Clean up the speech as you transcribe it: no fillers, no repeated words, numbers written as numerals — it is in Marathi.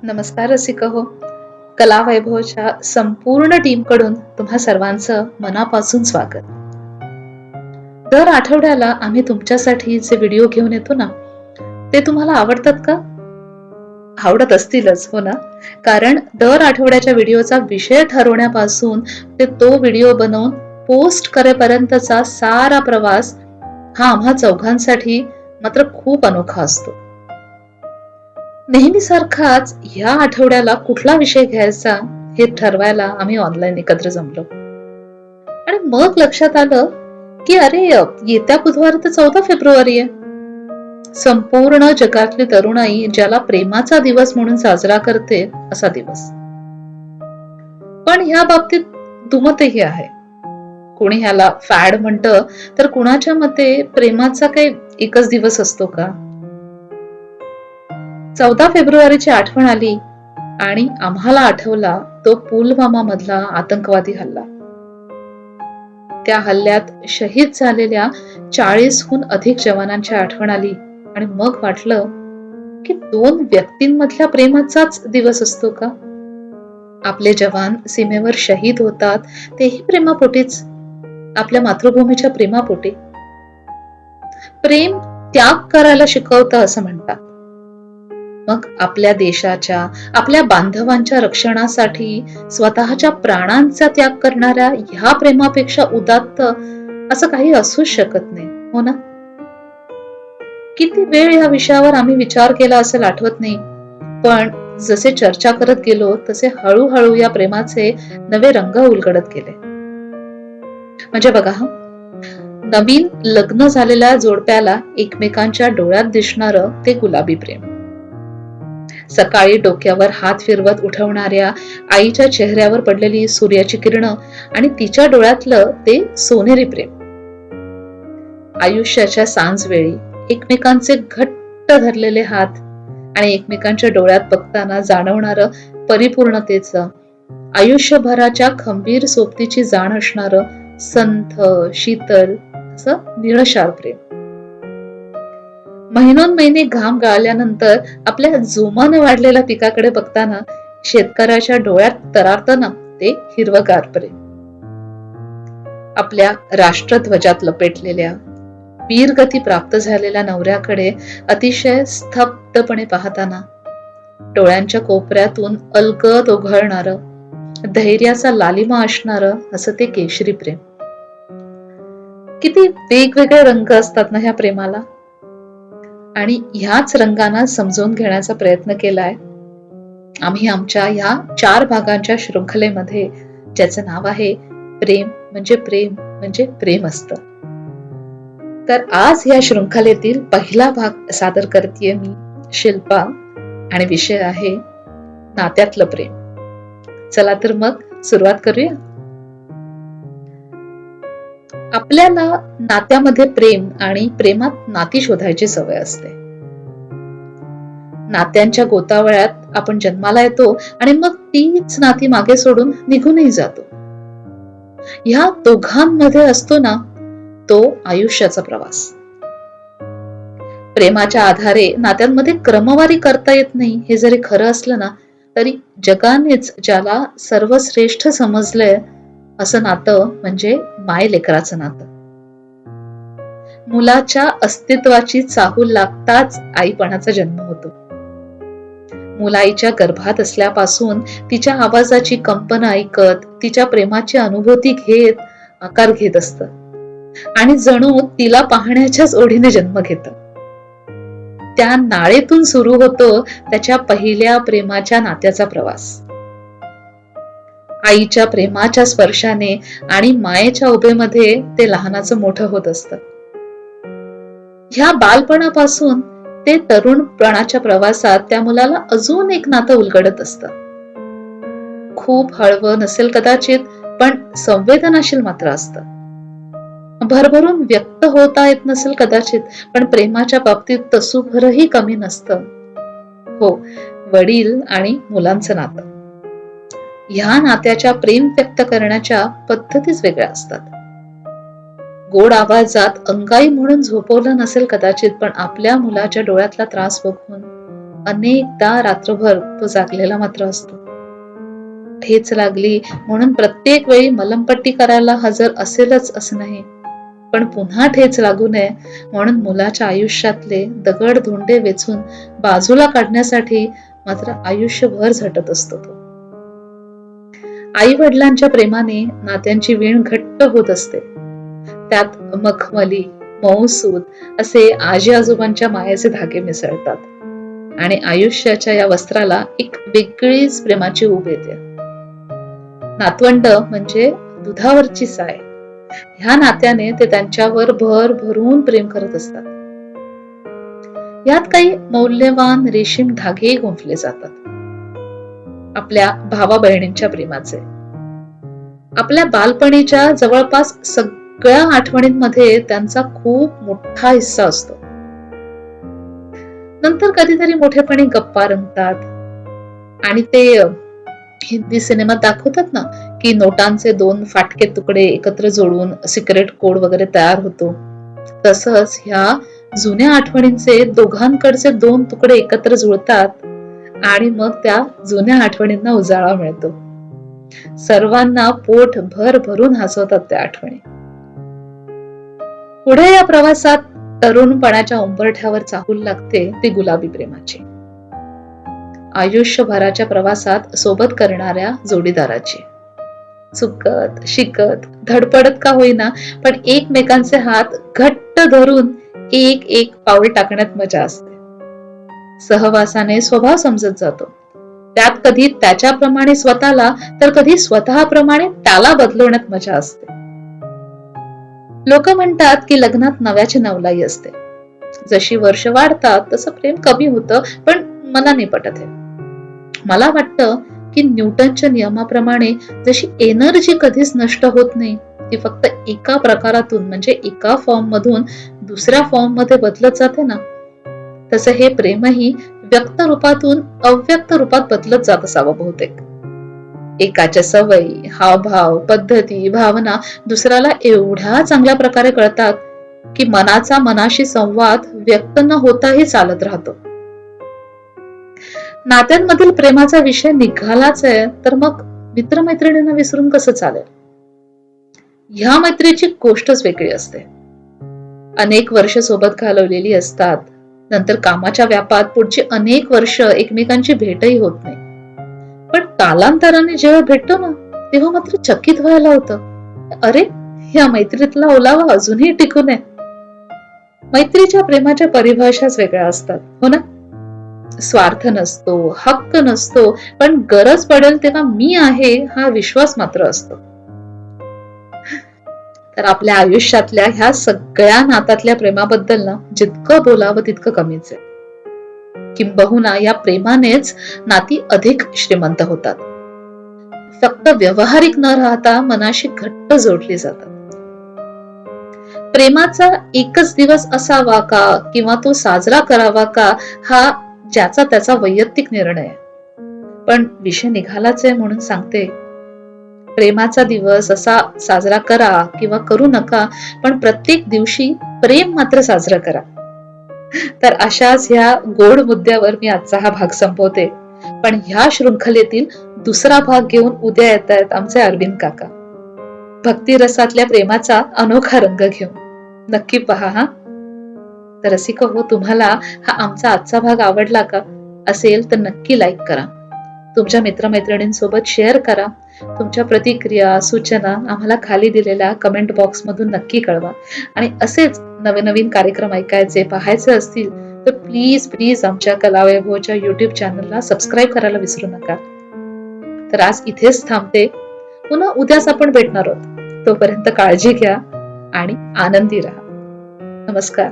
नमस्कार रसिक हो. कला वैभवच्या संपूर्ण टीमकडून तुम्हा सर्वांचं मनापासून स्वागत. दर आठवड्याला आम्ही तुमच्यासाठी जे व्हिडिओ घेऊन येतो ना, ते तुम्हाला आवडतात का? आवडत असतीलच, हो ना? कारण दर आठवड्याच्या व्हिडिओचा विषय ठरवण्यापासून ते तो व्हिडिओ बनवून पोस्ट करेपर्यंतचा सारा प्रवास हा आम्हा चौघांसाठी मात्र खूप अनोखा असतो. नेहमीसारखाच ह्या आठवड्याला कुठला विषय घ्यायचा हे ठरवायला आम्ही ऑनलाईन एकत्र जमलो. आणि मग लक्षात आलं की अरे येत्या बुधवार तर 14 फेब्रुवारी आहे. संपूर्ण जगातली तरुणाई ज्याला प्रेमाचा दिवस म्हणून साजरा करते असा दिवस. पण ह्या बाबतीत दुमतही आहे. कोणी ह्याला फॅड म्हणतं, तर कुणाच्या मते प्रेमाचा काही एकच दिवस असतो का? 14 फेब्रुवारीची आठवण आली आणि आम्हाला आठवला तो पुलवामा मधला आतंकवादी हल्ला. त्या हल्ल्यात शहीद झालेल्या 40हून अधिक जवानांची आठवण आली आणि मग वाटलं की दोन व्यक्तींमधल्या प्रेमाचाच दिवस असतो का? आपले जवान सीमेवर शहीद होतात तेही प्रेमापोटीच, आपल्या मातृभूमीच्या प्रेमापोटी. प्रेम त्याग करायला शिकवतं असं म्हणतात. मग आपल्या देशाच्या, आपल्या बांधवांच्या रक्षणासाठी स्वतःच्या प्राणांचा त्याग करणाऱ्या ह्या प्रेमापेक्षा उदात्त असं काही असूच शकत नाही, हो ना? किती वेळ या विषयावर आम्ही विचार केला असेल आठवत नाही, पण जसे चर्चा करत गेलो तसे हळूहळू या प्रेमाचे नवे रंग उलगडत गेले. म्हणजे बघा, नवीन लग्न झालेल्या जोडप्याला एकमेकांच्या डोळ्यात दिसणारं ते गुलाबी प्रेम, सकाळी डोक्यावर हात फिरवत उठवणाऱ्या आईच्या चेहऱ्यावर पडलेली सूर्याची किरणं आणि तिच्या डोळ्यातलं ते सोनेरी प्रेम, आयुष्याच्या सांजवेळी एकमेकांचे घट्ट धरलेले हात आणि एकमेकांच्या डोळ्यात बघताना जाणवणारं परिपूर्णतेचं, आयुष्यभराच्या खंबीर सोबतीची जाण असणारं संथ शीतल असं निळशार प्रेम. महिनोन्महिने घाम गाळल्यानंतर आपल्या जोमानं वाढलेल्या पिकाकडे बघताना शेतकऱ्याच्या डोळ्यात तरारतं ना ते हिरवगार प्रेम. आपल्या राष्ट्रध्वजात लपेटलेल्या वीरगती प्राप्त झालेल्या नवऱ्याकडे अतिशय स्तब्धपणे पाहताना डोळ्यांच्या कोपऱ्यातून अलगद ओघळणारं, धैर्याचा लालिमा असणारं असं ते केशरी प्रेम. किती वेगवेगळे रंग असतात ना ह्या प्रेमाला. आणि ह्याच रंगांना समजून घेण्याचा प्रयत्न केलाय आम्ही आमच्या ह्या 4 भागांच्या शृंखलेमध्ये, ज्याचं नाव आहे प्रेम म्हणजे प्रेम म्हणजे प्रेम असतं. तर आज या शृंखलेतील पहिला भाग सादर करतेय मी, शिल्पा, आणि विषय आहे नात्यातलं प्रेम. चला तर मग सुरुवात करूया. आपल्याला नात्यामध्ये प्रेम आणि प्रेमात नाती शोधायची सवय असते. नात्यांच्या गोतावळ्यात आपण जन्माला येतो आणि मग तीच नाती मागे सोडून निघूनही जातो. ह्या दोघांमध्ये असतो ना तो आयुष्याचा प्रवास. प्रेमाच्या आधारे नात्यांमध्ये क्रमवारी करता येत नाही हे जरी खरं असलं ना, तरी जगानेच ज्याला सर्वश्रेष्ठ समजलंय असं नातं म्हणजे माय लेकराचं नातं. मुलाच्या अस्तित्वाची चाहूल लागताच आईपणाचा जन्म होतो. मुलाईच्या गर्भात असल्यापासून तिच्या आवाजाची कंपन ऐकत, तिच्या प्रेमाची अनुभूती घेत आकार घेत असतं आणि जणू तिला पाहण्याच्याच ओढीने जन्म घेतं. त्या नाळेतून सुरू होतो त्याच्या पहिल्या प्रेमाच्या नात्याचा प्रवास. आईच्या प्रेमाच्या स्पर्शाने आणि मायेच्या उभेमध्ये ते लहानाचं मोठं होत असतं. ह्या बालपणापासून ते तरुणपणाच्या प्रवासात त्या मुलाला अजून एक नातं उलगडत असतं. खूप हळवं नसेल कदाचित, पण संवेदनाशील मात्र असतं. भरभरून व्यक्त होता येत नसेल कदाचित, पण प्रेमाच्या बाबतीत तसूभरही कमी नसतं. हो, वडील आणि मुलांचं नातं. ह्या नात्याच्या प्रेम व्यक्त करण्याच्या पद्धतीच वेगळ्या असतात. गोड आवाजात अंगाई म्हणून झोपवलं नसेल कदाचित, पण आपल्या मुलाच्या डोळ्यातला त्रास बघून अनेकदा रात्रभर तो जागलेला मात्र असतो. ठेच लागली म्हणून प्रत्येक वेळी मलमपट्टी करायला हजर असेलच असं नाही, पण पुन्हा ठेच लागू नये म्हणून मुलाच्या आयुष्यातले दगड धोंडे वेचून बाजूला काढण्यासाठी मात्र आयुष्यभर झटत असतो तो. आई वडिलांच्या प्रेमाने नात्यांची वीण घट्ट होत असते. त्यात मखमली, मऊसूद असे आजी आजोबांच्या मायेचे धागे मिसळतात आणि आयुष्याच्या या वस्त्राला एक वेगळीच प्रेमाची ऊब येते. नातवंड म्हणजे दुधावरची साय. ह्या नात्याने ते त्यांच्यावर भर भरून प्रेम करत असतात. यात काही मौल्यवान रेशीम धागे गुंफले जातात. आपल्या भावा बहिणींच्या प्रेमाचे. आपल्या बालपणीच्या जवळपास सगळ्या आठवणींमध्ये त्यांचा खूप मोठा हिस्सा असतो. नंतर कधीतरी मोठेपणी गप्पा रंगतात आणि ते हिंदी सिनेमात दाखवतात ना की नोटांचे 2 फाटके तुकडे एकत्र जोडून सिक्रेट कोड वगैरे तयार होतो. तसंच ह्या जुन्या आठवणींचे दोघांकडचे 2 तुकडे एकत्र जुळतात आणि मग त्या जुन्या आठवणींना उजाळा मिळतो. सर्वांना पोट भर भरून हसवतात त्या आठवणी. पुढे या प्रवासात तरुणपणाच्या उंबरठ्यावर चाहूल लागते ती गुलाबी प्रेमाची. आयुष्यभराच्या प्रवासात सोबत करणाऱ्या जोडीदाराची. चुकत, शिकत, धडपडत का होईना पण एकमेकांचे हात घट्ट धरून एक पाऊल टाकण्यात मजा असते. सहवासाने स्वभाव समजत जातो. त्यात कधी त्याच्याप्रमाणे स्वतःला तर कधी स्वतःप्रमाणे त्याला बदलवण्यात मजा असते. लोक म्हणतात की लग्नात नव्याची नवलाई असते. जशी वर्ष वाढतात तसं प्रेम कमी होतं, पण मला नाही पटत हे. मला वाटतं की न्यूटनच्या नियमाप्रमाणे जशी एनर्जी कधीच नष्ट होत नाही, ती फक्त एका प्रकारातून म्हणजे एका फॉर्म मधून दुसऱ्या फॉर्म मध्ये बदलत जाते ना, तसं हे प्रेमही व्यक्त रूपातून अव्यक्त रूपात बदलत जात असावं बहुतेक. एकाच्या सवयी, हावभाव, पद्धती, भावना दुसऱ्याला एवढ्या चांगल्या प्रकारे कळतात की मनाचा मनाशी संवाद व्यक्त न होताही चालत राहतो. नात्यांमधील प्रेमाचा विषय निघालाच आहे तर मग मित्रमैत्रिणींना विसरून कसं चालेल. ह्या मैत्रीची गोष्टच वेगळी असते. अनेक वर्ष सोबत घालवलेली असतात. नंतर कामाच्या व्यापात पुढची अनेक वर्ष एकमेकांची भेटही होत नाही, पण कालांतराने जेव्हा भेटतो ना तेव्हा मात्र चकित व्हायला होतं, अरे या मैत्रीतला ओलावा अजूनही टिकून आहे. मैत्रीच्या प्रेमाच्या परिभाषाच वेगळ्या असतात, हो ना. स्वार्थ नसतो, हक्क नसतो, पण गरज पडेल तेव्हा मी आहे हा विश्वास मात्र असतो. तर आपल्या आयुष्यातल्या ह्या सगळ्या नात्यातल्या प्रेमाबद्दल ना जितकं बोलावं तितकं कमीच आहे. किंबहुना या प्रेमानेच नाती अधिक श्रीमंत होतात. फक्त व्यावहारिक न राहता मनाशी घट्ट जोडली जातात. प्रेमाचा एकच दिवस असावा का किंवा तो साजरा करावा का हा ज्याचा त्याचा वैयक्तिक निर्णय आहे. पण विषय निघालाच आहे म्हणून सांगते, प्रेमाचा दिवस असा साजरा करा किंवा करू नका, पण प्रत्येक दिवशी प्रेम मात्र साजरा करा. तर अशाच ह्या गोड मुद्द्यावर मी आजचा हा भाग संपवते. पण ह्या शृंखलेतील दुसरा भाग घेऊन उद्या येत आहेत आमचे अरविंद काका. भक्ती रसातल्या प्रेमाचा अनोखा रंग घेऊन. नक्की पहा हा. तर रसिक हो, तुम्हाला हा आमचा आजचा भाग आवडला का असेल तर नक्की लाईक करा. तुमच्या मित्रमैत्रिणींसोबत शेअर करा. तुमच्या प्रतिक्रिया, सूचना आम्हाला खाली दिलेल्या कमेंट बॉक्स मधून नक्की कळवा. आणि असेच नवीन कार्यक्रम ऐकायचे, पाहायचे असतील तर प्लीज आमच्या कलावैभवच्या YouTube चॅनलला सबस्क्राईब करायला विसरू नका. तर आज इथेच थांबते. पुन्हा उद्याच आपण भेटणार आहोत. तोपर्यंत काळजी घ्या आणि आनंदी राहा. नमस्कार.